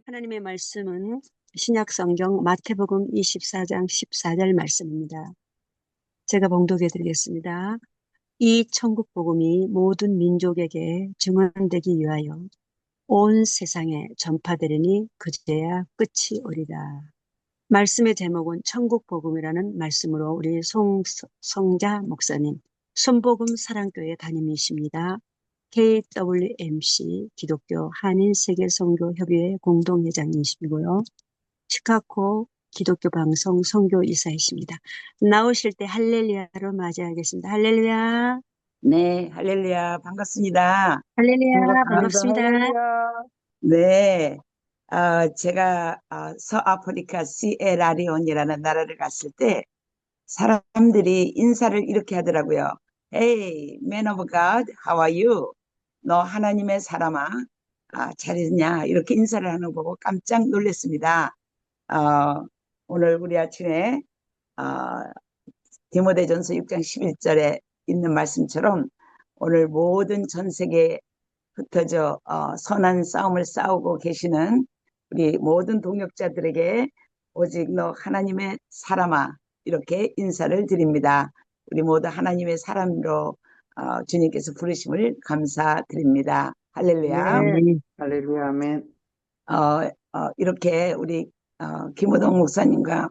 하나님의 말씀은 신약성경 마태복음 24장 14절 말씀입니다. 제가 봉독해 드리겠습니다. 이 천국복음이 모든 민족에게 증언되기 위하여 온 세상에 전파되리니 그제야 끝이 오리라. 말씀의 제목은 천국복음이라는 말씀으로 우리 송자 목사님, 순복음 사랑교회 담임이십니다. KWMC 기독교 한인세계선교협의회 공동회장이시고요. 시카고 기독교 방송 선교이사이십니다. 나오실 때 할렐루야로 맞이하겠습니다. 할렐루야. 네, 할렐루야. 반갑습니다. 할렐루야. 반갑습니다. 반갑습니다. 할렐루야. 네, 제가 서아프리카 시에라리온이라는 나라를 갔을 때 사람들이 인사를 이렇게 하더라고요. Hey, man of God, how are you? 너 하나님의 사람아, 잘 있냐? 이렇게 인사를 하는 거 보고 깜짝 놀랐습니다. 오늘 우리 아침에 디모데전서 6장 11절에 있는 말씀처럼 오늘 모든 전 세계에 흩어져 선한 싸움을 싸우고 계시는 우리 모든 동역자들에게 오직 너 하나님의 사람아 이렇게 인사를 드립니다. 우리 모두 하나님의 사람으로 주님께서 부르심을 감사드립니다. 할렐루야. 네. 할렐루야. 아멘. 이렇게 우리 김호동 목사님과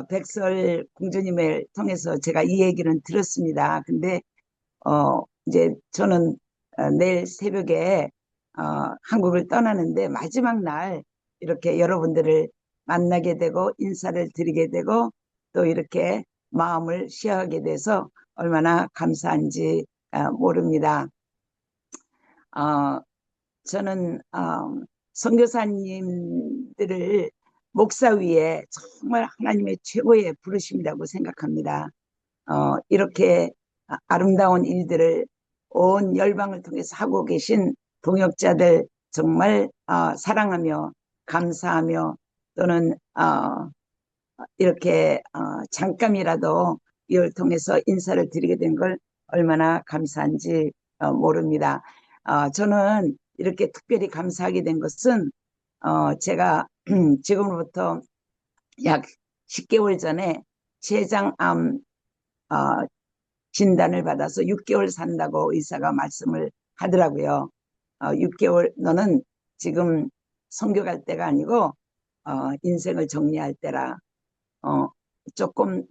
백설 공주님을 통해서 제가 이 얘기는 들었습니다. 근데 이제 저는 내일 새벽에 한국을 떠나는데 마지막 날 이렇게 여러분들을 만나게 되고 인사를 드리게 되고 또 이렇게 마음을 쉬어가게 돼서 얼마나 감사한지 모릅니다. 저는 선교사님들을 목사 위에 정말 하나님의 최고의 부르심이라고 생각합니다. 이렇게 아름다운 일들을 온 열방을 통해서 하고 계신 동역자들 정말 사랑하며 감사하며 또는 이렇게 잠깐이라도 이걸 통해서 인사를 드리게 된 걸 얼마나 감사한지 모릅니다. 저는 이렇게 특별히 감사하게 된 것은 제가 지금부터 약 10개월 전에 췌장암 진단을 받아서 6개월 산다고 의사가 말씀을 하더라고요. 6개월 너는 지금 선교 갈 때가 아니고 인생을 정리할 때라 조금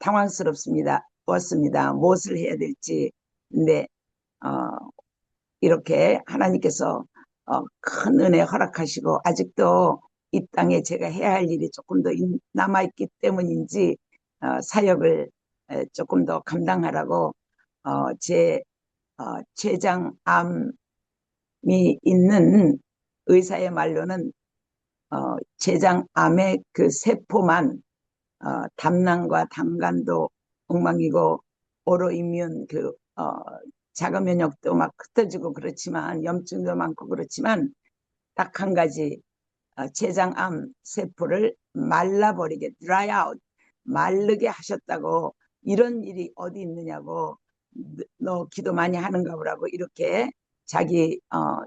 당황스럽습니다. 무엇을 해야 될지. 근데 이렇게 하나님께서 큰 은혜 허락하시고 아직도 이 땅에 제가 해야 할 일이 조금 더 남아있기 때문인지 사역을 조금 더 감당하라고 제 췌장암이 있는 의사의 말로는 췌장암의 그 세포만 담낭과 당간도 엉망이고 오로이뮨 그 자가 면역도 막 흩어지고 그렇지만 염증도 많고 그렇지만 딱 한 가지 췌장암 세포를 말라버리게 dry out 마르게 하셨다고 이런 일이 어디 있느냐고 너 기도 많이 하는가 보라고 이렇게 자기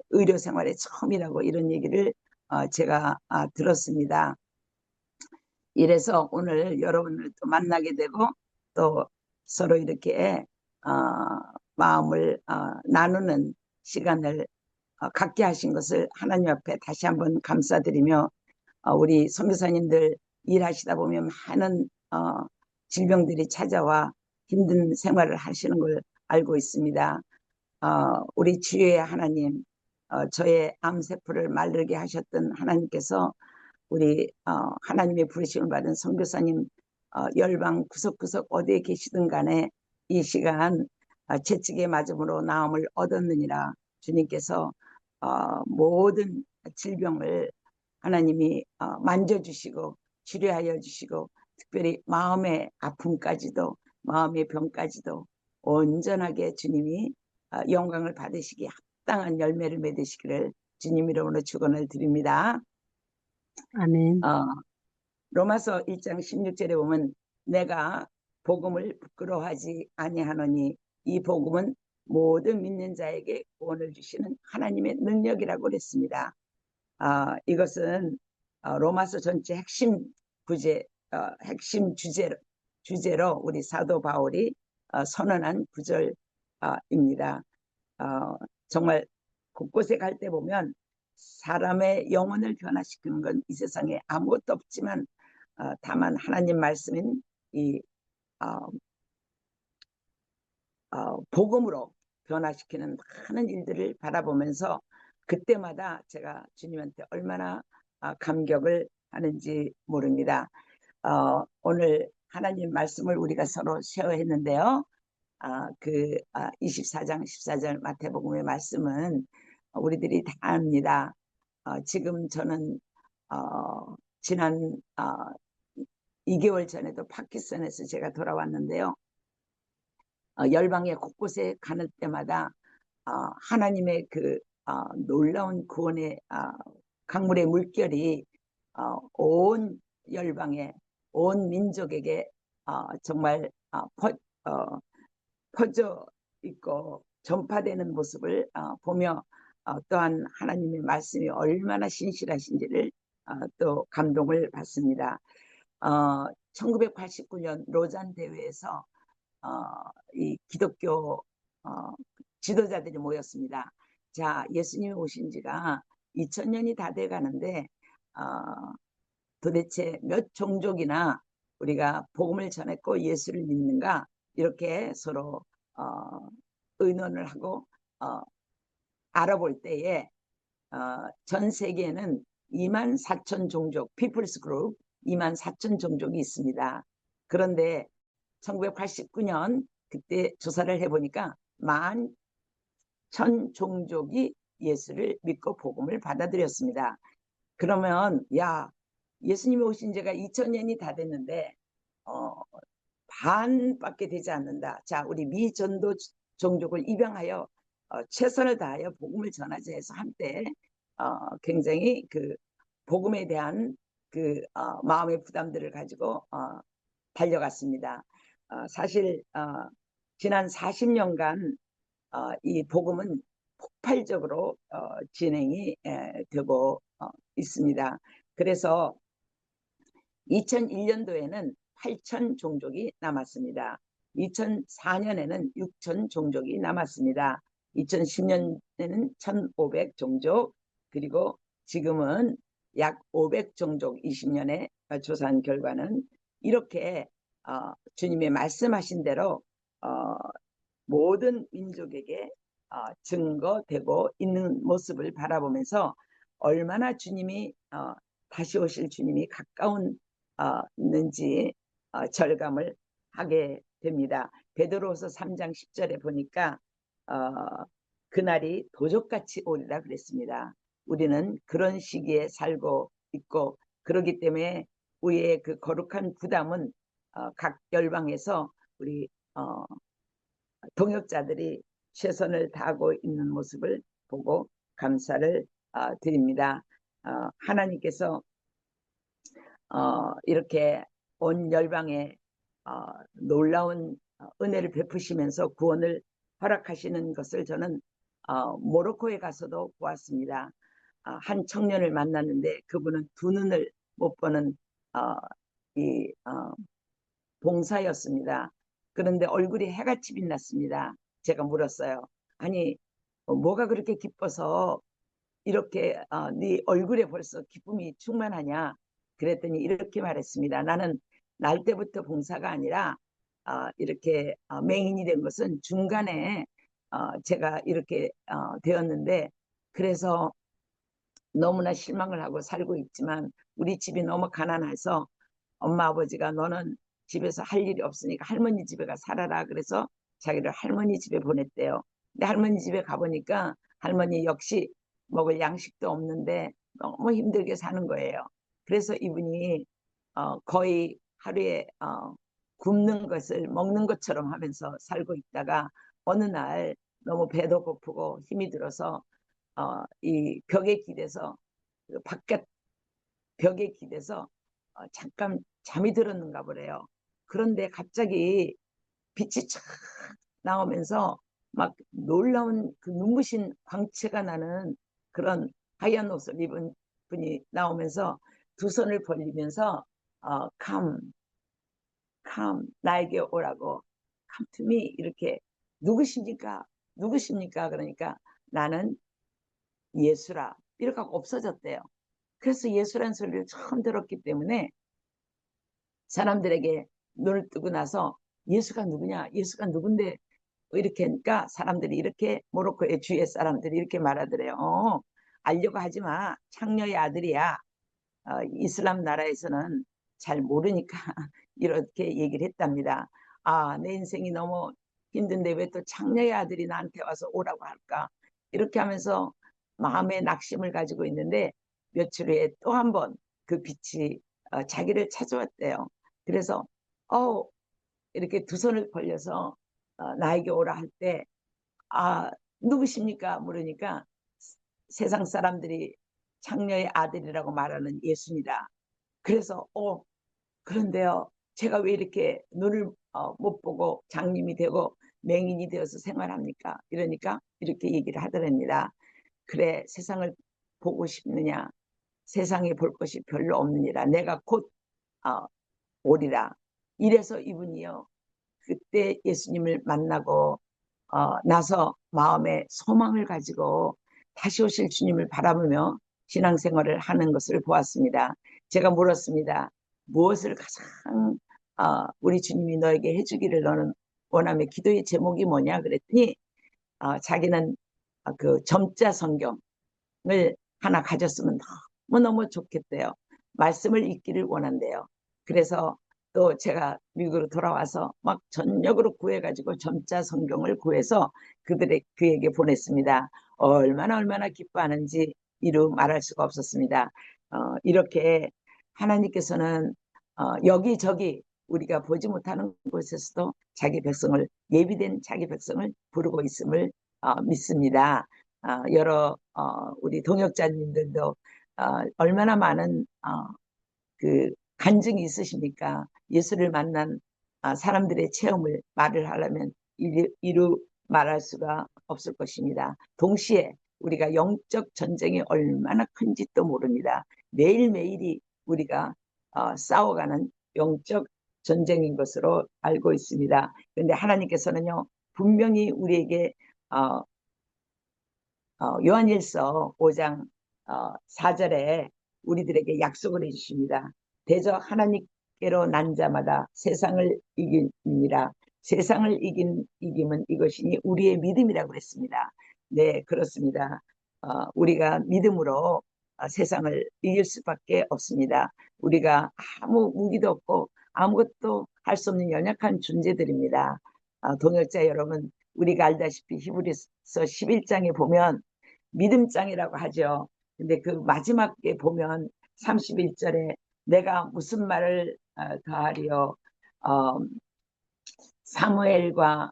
의료 생활의 처음이라고 이런 얘기를 제가 들었습니다. 이래서 오늘 여러분을 또 만나게 되고 또 서로 이렇게 마음을 나누는 시간을 갖게 하신 것을 하나님 앞에 다시 한번 감사드리며 우리 선교사님들 일하시다 보면 많은 질병들이 찾아와 힘든 생활을 하시는 걸 알고 있습니다. 우리 주의 하나님, 저의 암세포를 마르게 하셨던 하나님께서 우리 하나님의 부르심을 받은 선교사님 열방 구석구석 어디에 계시든 간에 이 시간 채찍의 맞음으로 나음을 얻었느니라. 주님께서 모든 질병을 하나님이 만져주시고 치료하여 주시고 특별히 마음의 아픔까지도 마음의 병까지도 온전하게 주님이 영광을 받으시기에 합당한 열매를 맺으시기를 주님 이름으로 축원을 드립니다. 아멘. 로마서 1장 16절에 보면 내가 복음을 부끄러워하지 아니하노니 이 복음은 모든 믿는 자에게 구원을 주시는 하나님의 능력이라고 그랬습니다. 이것은 로마서 전체 핵심 구제, 핵심 주제로 우리 사도 바울이 선언한 구절입니다. 정말 곳곳에 갈 때 보면 사람의 영혼을 변화시키는 건 이 세상에 아무것도 없지만 다만 하나님 말씀인 이 복음으로 변화시키는 많은 일들을 바라보면서 그때마다 제가 주님한테 얼마나 감격을 하는지 모릅니다. 오늘 하나님 말씀을 우리가 서로 쉐어했는데요. 24장 14절 마태복음의 말씀은 우리들이 다 압니다. 지금 저는 지난 2개월 전에도 파키스탄에서 제가 돌아왔는데요. 열방의 곳곳에 가는 때마다 하나님의 그 놀라운 구원의 강물의 물결이 온 열방에, 온 민족에게 정말 퍼져 있고 전파되는 모습을 보며 또한 하나님의 말씀이 얼마나 신실하신지를 또 감동을 받습니다. 1989년 로잔 대회에서 이 기독교 지도자들이 모였습니다. 자, 예수님이 오신 지가 2000년이 다 돼가는데 도대체 몇 종족이나 우리가 복음을 전했고 예수를 믿는가, 이렇게 서로 의논을 하고 알아볼 때에 전 세계에는 24,000 종족, 피플스 그룹 24,000 종족이 있습니다. 그런데 1989년 그때 조사를 해보니까 11,000 종족이 예수를 믿고 복음을 받아들였습니다. 그러면 예수님이 오신 지가 2000년이 다 됐는데 반밖에 되지 않는다. 자, 우리 미전도 종족을 입양하여 최선을 다하여 복음을 전하자 해서 한때 굉장히 그 복음에 대한 그 마음의 부담들을 가지고 달려갔습니다. 사실 지난 40년간 이 복음은 폭발적으로 진행이 되고 있습니다. 그래서 2001년도에는 8,000 종족이 남았습니다. 2004년에는 6,000 종족이 남았습니다. 2010년에는 1,500 종족, 그리고 지금은 약 500 종족, 20년에 조사한 결과는 이렇게 주님의 말씀하신 대로 모든 민족에게 증거되고 있는 모습을 바라보면서 얼마나 주님이 다시 오실 주님이 가까운 있는지 절감을 하게 됩니다. 베드로후서 3장 10절에 보니까 그날이 도적같이 오리라 그랬습니다. 우리는 그런 시기에 살고 있고, 그렇기 때문에 우리의 그 거룩한 부담은 각 열방에서 우리 동역자들이 최선을 다하고 있는 모습을 보고 감사를 드립니다. 하나님께서 이렇게 온 열방에 놀라운 은혜를 베푸시면서 구원을 허락하시는 것을 저는 모로코에 가서도 보았습니다. 한 청년을 만났는데 그분은 두 눈을 못 보는 봉사였습니다. 그런데 얼굴이 해같이 빛났습니다. 제가 물었어요. 아니, 뭐가 그렇게 기뻐서 이렇게 네 얼굴에 벌써 기쁨이 충만하냐? 그랬더니 이렇게 말했습니다. 나는 날 때부터 봉사가 아니라 이렇게 맹인이 된 것은 중간에 제가 이렇게 되었는데, 그래서 너무나 실망을 하고 살고 있지만 우리 집이 너무 가난해서 엄마 아버지가 너는 집에서 할 일이 없으니까 할머니 집에 가 살아라, 그래서 자기를 할머니 집에 보냈대요. 근데 할머니 집에 가보니까 할머니 역시 먹을 양식도 없는데 너무 힘들게 사는 거예요. 그래서 이분이 거의 하루에 굶는 것을 먹는 것처럼 하면서 살고 있다가 어느 날 너무 배도 고프고 힘이 들어서 이 벽에 기대서, 바깥 벽에 기대서 잠깐 잠이 들었는가 보래요. 그런데 갑자기 빛이 촥 나오면서 막 놀라운 그 눈부신 광채가 나는 그런 하얀 옷을 입은 분이 나오면서 두 손을 벌리면서 come, come, 나에게 오라고, come to me, 이렇게. 누구십니까? 누구십니까? 그러니까 나는 예수라, 이렇게 하고 없어졌대요. 그래서 예수라는 소리를 처음 들었기 때문에 사람들에게 눈을 뜨고 나서 예수가 누구냐? 예수가 누군데? 이렇게 하니까 사람들이 이렇게, 모로코의 주위의 사람들이 이렇게 말하더래요. 알려고 하지 마. 창녀의 아들이야. 이슬람 나라에서는 잘 모르니까 이렇게 얘기를 했답니다. 아, 내 인생이 너무 힘든데 왜 또 창녀의 아들이 나한테 와서 오라고 할까? 이렇게 하면서 마음의 낙심을 가지고 있는데 며칠 후에 또 한 번 그 빛이 자기를 찾아왔대요. 그래서 어 이렇게 두 손을 벌려서 나에게 오라 할 때, 아, 누구십니까? 물으니까 세상 사람들이 창녀의 아들이라고 말하는 예수입니다. 그래서 그런데요, 제가 왜 이렇게 눈을 못 보고 장님이 되고 맹인이 되어서 생활합니까? 이러니까 이렇게 얘기를 하더랍니다. 그래, 세상을 보고 싶느냐? 세상에 볼 것이 별로 없느니라. 내가 곧 어, 오리라. 이래서 이분이요, 그때 예수님을 만나고 나서 마음에 소망을 가지고 다시 오실 주님을 바라보며 신앙생활을 하는 것을 보았습니다. 제가 물었습니다. 무엇을 가장 우리 주님이 너에게 해주기를 너는 원하며 기도의 제목이 뭐냐 그랬더니 자기는 그 점자 성경을 하나 가졌으면 너무너무 좋겠대요. 말씀을 읽기를 원한대요. 그래서 또 제가 미국으로 돌아와서 막 전력으로 구해가지고 점자 성경을 구해서 그에게 보냈습니다. 얼마나 기뻐하는지 이루 말할 수가 없었습니다. 이렇게 하나님께서는 여기저기 우리가 보지 못하는 곳에서도 자기 백성을, 예비된 자기 백성을 부르고 있음을 믿습니다. 여러 우리 동역자님들도 얼마나 많은 그 간증이 있으십니까? 예수를 만난 사람들의 체험을 말을 하려면 이루 말할 수가 없을 것입니다. 동시에 우리가 영적 전쟁이 얼마나 큰지도 모릅니다. 매일매일이 우리가 싸워가는 영적 전쟁인 것으로 알고 있습니다. 그런데 하나님께서는요, 분명히 우리에게 요한일서 5장 4절에 우리들에게 약속을 해주십니다. 대저 하나님께로 난 자마다 세상을 이기니라. 세상을 이김은 이것이니 우리의 믿음이라고 했습니다. 네, 그렇습니다. 우리가 믿음으로 세상을 이길 수밖에 없습니다. 우리가 아무 무기도 없고 아무것도 할 수 없는 연약한 존재들입니다. 동역자 여러분, 우리가 알다시피 히브리서 11장에 보면 믿음장이라고 하죠. 근데 그 마지막에 보면 31절에 내가 무슨 말을 더하리요. 어, 사무엘과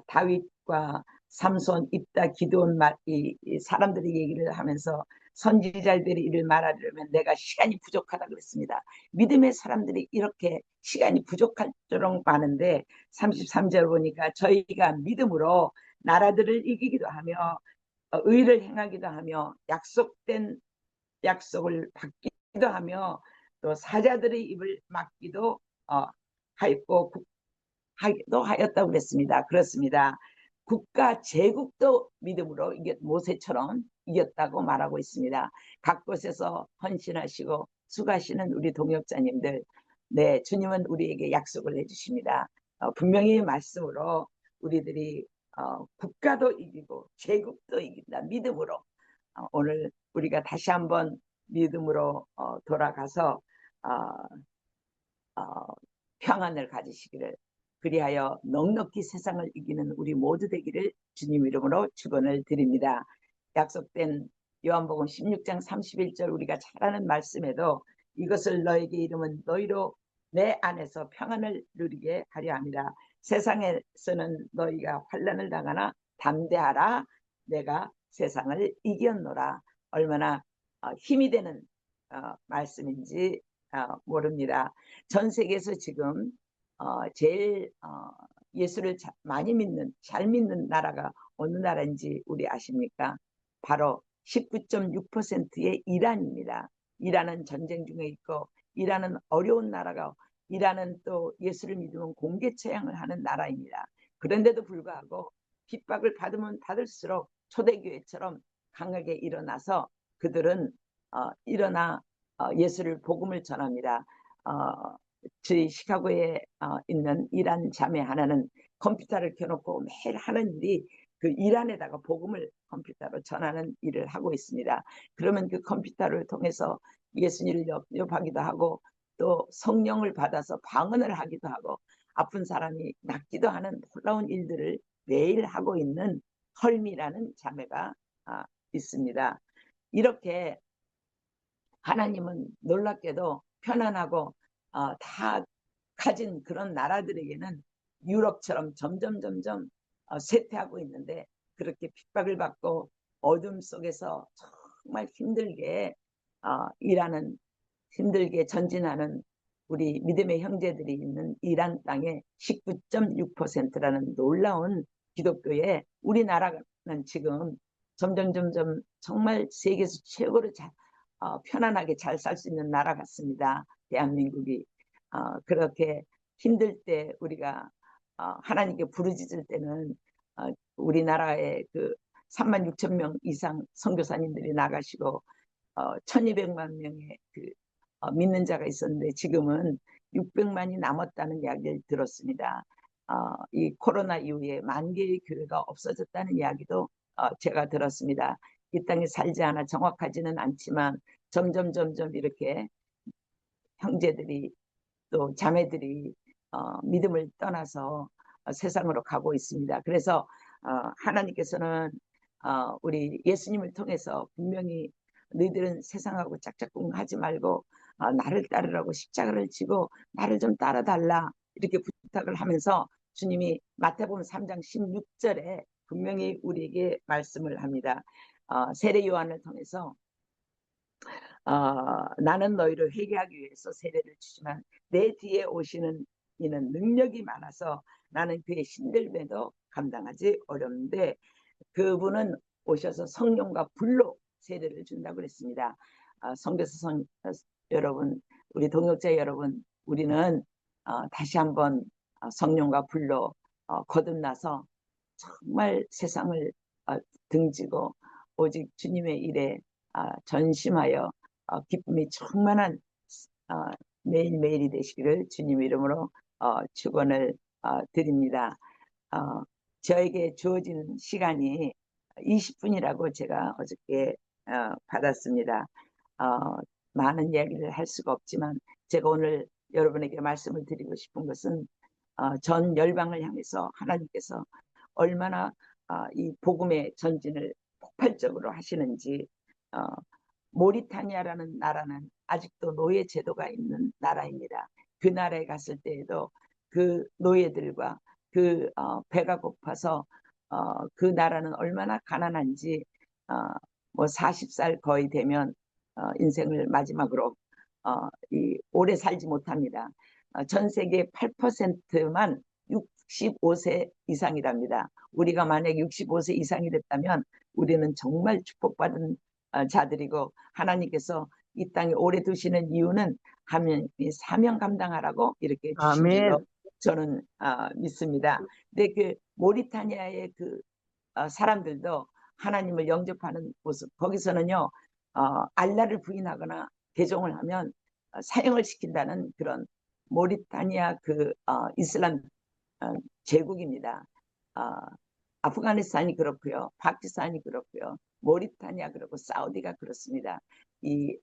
다윗과 삼손, 입다, 기드온 이 사람들이 얘기를 하면서 선지자들이 이를 말하려면 내가 시간이 부족하다 그랬습니다. 믿음의 사람들이 이렇게 시간이 부족할 정도로 많은데 33절 보니까 저희가 믿음으로 나라들을 이기기도 하며 의를 행하기도 하며 약속된 약속을 받기도 하며 또 사자들의 입을 막기도 하였고 하기도 하였다고 그랬습니다. 그렇습니다. 국가 제국도 믿음으로 모세처럼 이겼다고 말하고 있습니다. 각 곳에서 헌신하시고 수고하시는 우리 동역자님들, 네, 주님은 우리에게 약속을 해주십니다. 분명히 말씀으로 우리들이 국가도 이기고 제국도 이긴다. 믿음으로 오늘 우리가 다시 한번 믿음으로 돌아가서 평안을 가지시기를, 그리하여 넉넉히 세상을 이기는 우리 모두 되기를 주님 이름으로 축원을 드립니다. 약속된 요한복음 16장 31절 우리가 잘 아는 말씀에도 이것을 너에게 이름은 너희로 내 안에서 평안을 누리게 하려 함이라. 세상에서는 너희가 환난을 당하나 담대하라. 내가 세상을 이겼노라. 얼마나 힘이 되는 말씀인지 모릅니다. 전 세계에서 지금 제일 예수를 많이 믿는, 잘 믿는 나라가 어느 나라인지 우리 아십니까? 바로 19.6%의 이란입니다. 이란은 전쟁 중에 있고, 이란은 어려운 나라가, 이란은 또 예수를 믿으면 공개 처형을 하는 나라입니다. 그런데도 불구하고 핍박을 받으면 받을수록 초대교회처럼 강하게 일어나서 그들은 일어나 예수를 복음을 전합니다. 저희 시카고에 있는 이란 자매 하나는 컴퓨터를 켜놓고 매일 하는 일이 그 이란에다가 복음을 컴퓨터로 전하는 일을 하고 있습니다. 그러면 그 컴퓨터를 통해서 예수님을 영접하기도 하고 또 성령을 받아서 방언을 하기도 하고 아픈 사람이 낫기도 하는 놀라운 일들을 매일 하고 있는 헐미라는 자매가 있습니다. 이렇게 하나님은 놀랍게도 편안하고 다 가진 그런 나라들에게는 유럽처럼 점점 쇠퇴하고 있는데 그렇게 핍박을 받고 어둠 속에서 정말 힘들게 일하는, 힘들게 전진하는 우리 믿음의 형제들이 있는 이란 땅의 19.6%라는 놀라운 기독교에 우리나라는 지금 점점 정말 세계에서 최고로 편안하게 잘 살 수 있는 나라 같습니다. 대한민국이. 그렇게 힘들 때 우리가 하나님께 부르짖을 때는 우리나라에 그 3만 6천 명 이상 선교사님들이 나가시고 1200만 명의 그 믿는 자가 있었는데 지금은 600만이 남았다는 이야기를 들었습니다. 이 코로나 이후에 만 개의 교회가 없어졌다는 이야기도 제가 들었습니다. 이 땅에 살지 않아 정확하지는 않지만 점점 이렇게 형제들이 또 자매들이 믿음을 떠나서 세상으로 가고 있습니다. 그래서 하나님께서는 우리 예수님을 통해서 분명히 너희들은 세상하고 짝짝꿍하지 말고 나를 따르라고 십자가를 지고 나를 좀 따라달라 이렇게 부탁을 하면서 주님이 마태복음 3장 16절에 분명히 우리에게 말씀을 합니다. 세례 요한을 통해서 나는 너희를 회개하기 위해서 세례를 주지만 내 뒤에 오시는 이는 능력이 많아서 나는 그의 신들매도 감당하지 어렵는데 그분은 오셔서 성령과 불로 세례를 준다고 그랬습니다. 선교사 여러분, 우리 동역자 여러분, 우리는 다시 한번 성령과 불로 거듭나서 정말 세상을 등지고 오직 주님의 일에 전심하여 기쁨이 충만한 매일매일이 되시기를 주님 이름으로 축원을 드립니다. 저에게 주어진 시간이 20분이라고 제가 어저께 받았습니다. 많은 이야기를 할 수가 없지만 제가 오늘 여러분에게 말씀을 드리고 싶은 것은 전 열방을 향해서 하나님께서 얼마나 이 복음의 전진을 폭발적으로 하시는지 모리타니아라는 나라는 아직도 노예 제도가 있는 나라입니다. 그 나라에 갔을 때에도 그 노예들과 그 배가 고파서 그 나라는 얼마나 가난한지 뭐 40살 거의 되면 인생을 마지막으로 오래 살지 못합니다. 전 세계 8%만 65세 이상이랍니다. 우리가 만약 65세 이상이 됐다면 우리는 정말 축복받은 자들이고 하나님께서 이 땅에 오래 두시는 이유는 사명 감당하라고 이렇게 주신 줄로 아멘. 저는 믿습니다. 근데 그 모리타니아의 그 사람들도 하나님을 영접하는 모습 거기서는요 알라를 부인하거나 개종을 하면 사형을 시킨다는 그런 모리타니아 그 이슬람 제국입니다. 아프가니스탄이 그렇고요, 파키스탄이 그렇고요, 모리타니아 그렇고 사우디가 그렇습니다. 이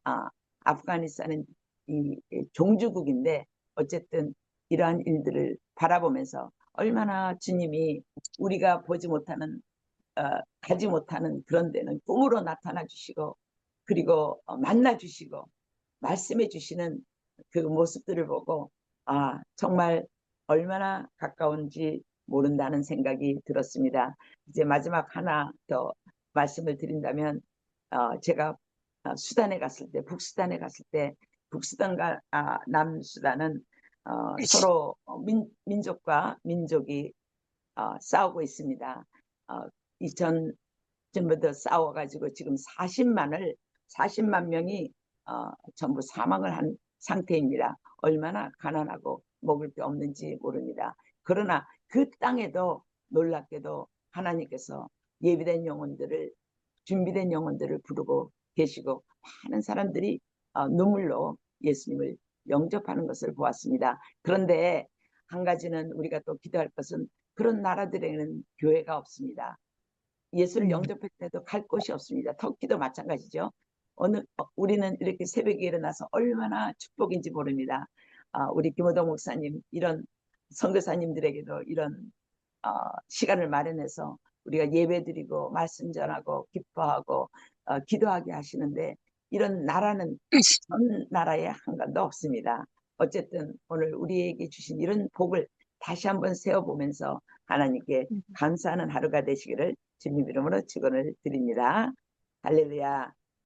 아프가니스탄은 이 종주국인데 어쨌든 이러한 일들을 바라보면서 얼마나 주님이 우리가 보지 못하는 가지 못하는 그런 데는 꿈으로 나타나 주시고 그리고 만나 주시고 말씀해 주시는 그 모습들을 보고 정말 얼마나 가까운지 모른다는 생각이 들었습니다. 이제 마지막 하나 더 말씀을 드린다면 제가 수단에 갔을 때 북수단에 갔을 때 북수단과 남수단은 서로 민족과 민족이 싸우고 있습니다. 2000전부터 싸워가지고 지금 40만 명이 전부 사망을 한 상태입니다. 얼마나 가난하고 먹을 게 없는지 모릅니다. 그러나 그 땅에도 놀랍게도 하나님께서 예비된 영혼들을, 준비된 영혼들을 부르고 계시고 많은 사람들이 눈물로 예수님을 영접하는 것을 보았습니다. 그런데 한 가지는 우리가 또 기도할 것은 그런 나라들에는 교회가 없습니다. 예수를 영접할 때도 갈 곳이 없습니다. 터키도 마찬가지죠. 우리는 이렇게 새벽에 일어나서 얼마나 축복인지 모릅니다. 우리 김호동 목사님, 이런 선교사님들에게도 이런 시간을 마련해서 우리가 예배드리고 말씀 전하고 기뻐하고 기도하게 하시는데, 이런 나라는 전 나라에 한 건도 없습니다. 어쨌든 오늘 우리에게 주신 이런 복을 다시 한번 세워보면서 하나님께 감사하는 하루가 되시기를 주님 이름으로 축원을 드립니다. 할렐루야.